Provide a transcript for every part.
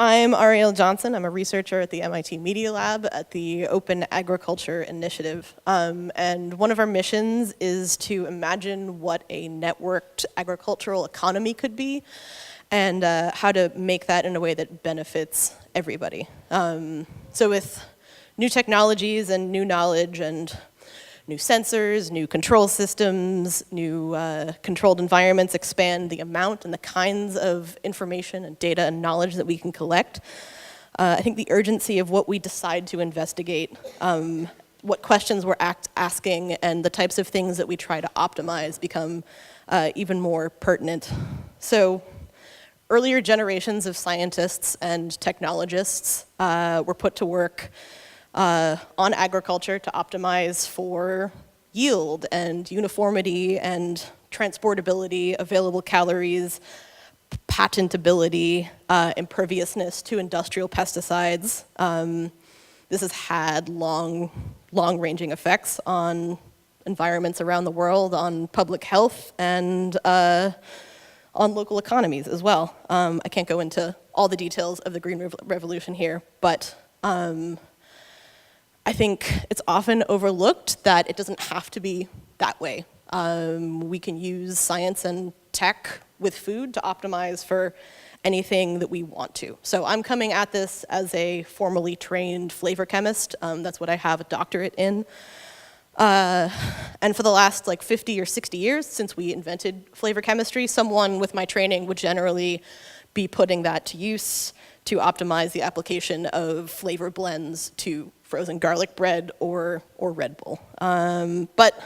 I'm Arielle Johnson. I'm a researcher at the MIT Media Lab at the Open Agriculture Initiative. And one of our missions is to imagine what a networked agricultural economy could be and how to make that in a way that benefits everybody. So with new technologies and new knowledge and new sensors, new control systems, new controlled environments expand the amount and the kinds of information and data and knowledge that we can collect. I think the urgency of what we decide to investigate, what questions we're asking, and the types of things that we try to optimize become even more pertinent. So earlier generations of scientists and technologists were put to work on agriculture to optimize for yield and uniformity and transportability, available calories, patentability, imperviousness to industrial pesticides. This has had long-ranging effects on environments around the world, on public health, and on local economies as well. I can't go into all the details of the Green Revolution here, but I think it's often overlooked that it doesn't have to be that way. We can use science and tech with food to optimize for anything that we want to. So I'm coming at this as a formally trained flavor chemist. That's what I have a doctorate in. And for the last 50 or 60 years since we invented flavor chemistry, someone with my training would generally be putting that to use to optimize the application of flavor blends to frozen garlic bread or Red Bull. But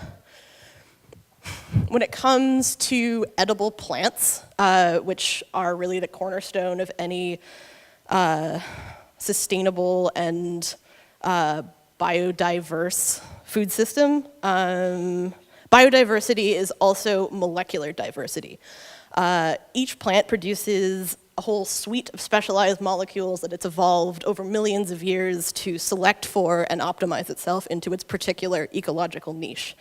when it comes to edible plants, which are really the cornerstone of any sustainable and biodiverse food system, biodiversity is also molecular diversity. Each plant produces a whole suite of specialized molecules that it's evolved over millions of years to select for and optimize itself into its particular ecological niche.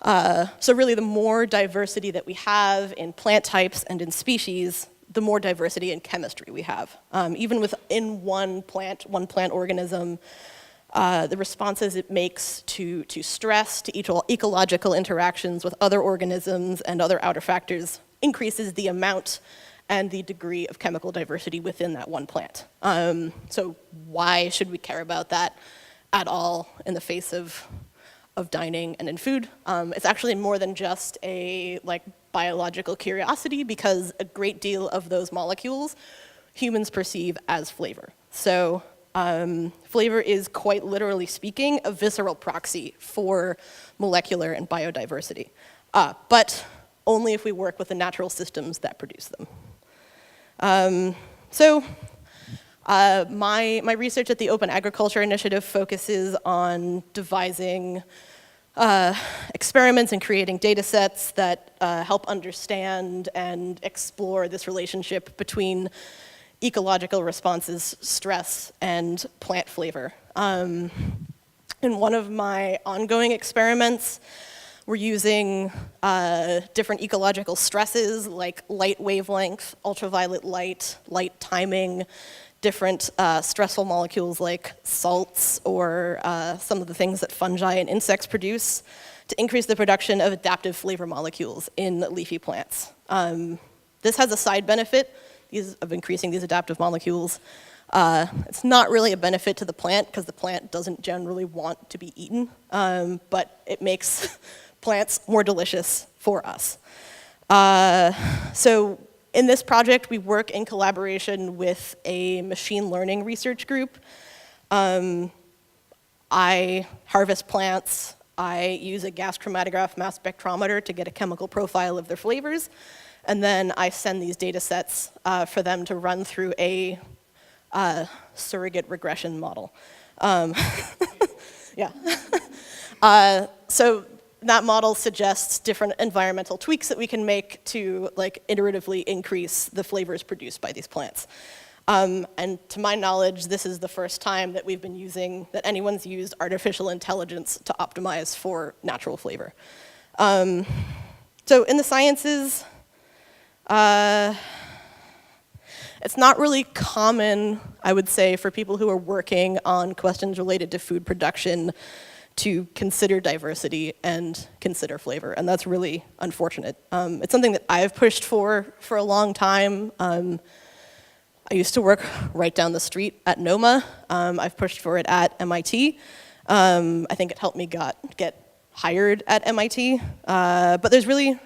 So really, the more diversity that we have in plant types and in species, the more diversity in chemistry we have. Even within one plant organism, the responses it makes to stress, to ecological interactions with other organisms and other outer factors increases the amount and the degree of chemical diversity within that one plant. So why should we care about that at all in the face of dining and in food? It's actually more than just a biological curiosity, because a great deal of those molecules humans perceive as flavor. So flavor is, quite literally speaking, a visceral proxy for molecular and biodiversity, but only if we work with the natural systems that produce them. My research at the Open Agriculture Initiative focuses on devising experiments and creating data sets that help understand and explore this relationship between ecological responses, stress, and plant flavor. In one of my ongoing experiments, we're using different ecological stresses like light wavelength, ultraviolet light, light timing, different stressful molecules like salts or some of the things that fungi and insects produce to increase the production of adaptive flavor molecules in leafy plants. This has a side benefit of increasing these adaptive molecules. It's not really a benefit to the plant because the plant doesn't generally want to be eaten, but it makes plants more delicious for us. So in this project, we work in collaboration with a machine learning research group. I harvest plants. I use a gas chromatograph mass spectrometer to get a chemical profile of their flavors. And then I send these data sets for them to run through a surrogate regression model. Yeah. So that model suggests different environmental tweaks that we can make to iteratively increase the flavors produced by these plants. And to my knowledge, this is the first time that anyone's used artificial intelligence to optimize for natural flavor. So in the sciences, It's not really common, I would say, for people who are working on questions related to food production to consider diversity and consider flavor, and that's really unfortunate. It's something that I've pushed for a long time. I used to work right down the street at NOMA. I've pushed for it at MIT. I think it helped me get hired at MIT. But there's really,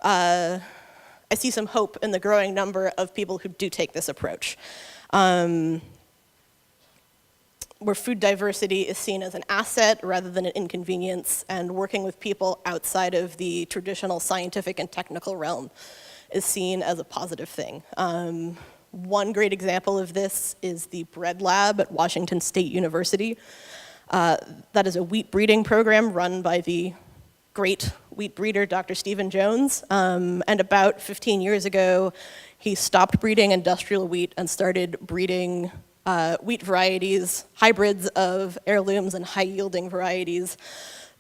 I see some hope in the growing number of people who do take this approach. Where food diversity is seen as an asset rather than an inconvenience, and working with people outside of the traditional scientific and technical realm is seen as a positive thing. One great example of this is the bread lab at Washington State University. That is a wheat breeding program run by the great wheat breeder, Dr. Stephen Jones. And about 15 years ago, he stopped breeding industrial wheat and started breeding wheat varieties, hybrids of heirlooms and high-yielding varieties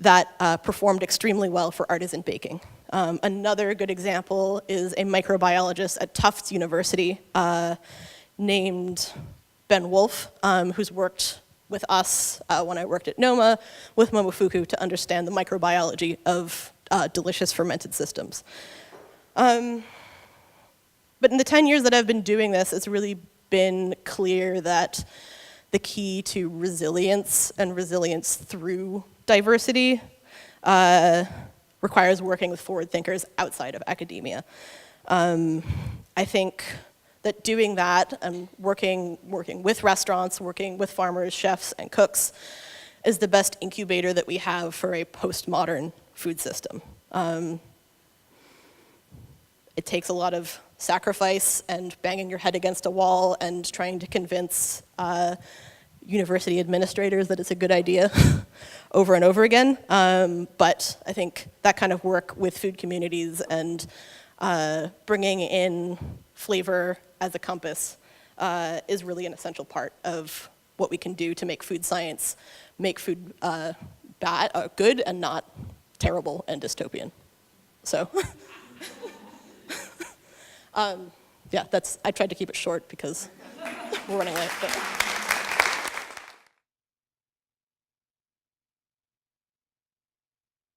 that performed extremely well for artisan baking. Another good example is a microbiologist at Tufts University named Ben Wolf, who's worked with us when I worked at NOMA with Momofuku to understand the microbiology of delicious fermented systems. But in the 10 years that I've been doing this, it's really been clear that the key to resilience and resilience through diversity requires working with forward thinkers outside of academia. I think that doing that and working with restaurants, working with farmers, chefs, and cooks is the best incubator that we have for a postmodern food system. It takes a lot of sacrifice and banging your head against a wall and trying to convince university administrators that it's a good idea over and over again. But I think that kind of work with food communities and bringing in flavor as a compass is really an essential part of what we can do to make food science, make food good and not terrible and dystopian. So, yeah, I tried to keep it short because we're running late. But.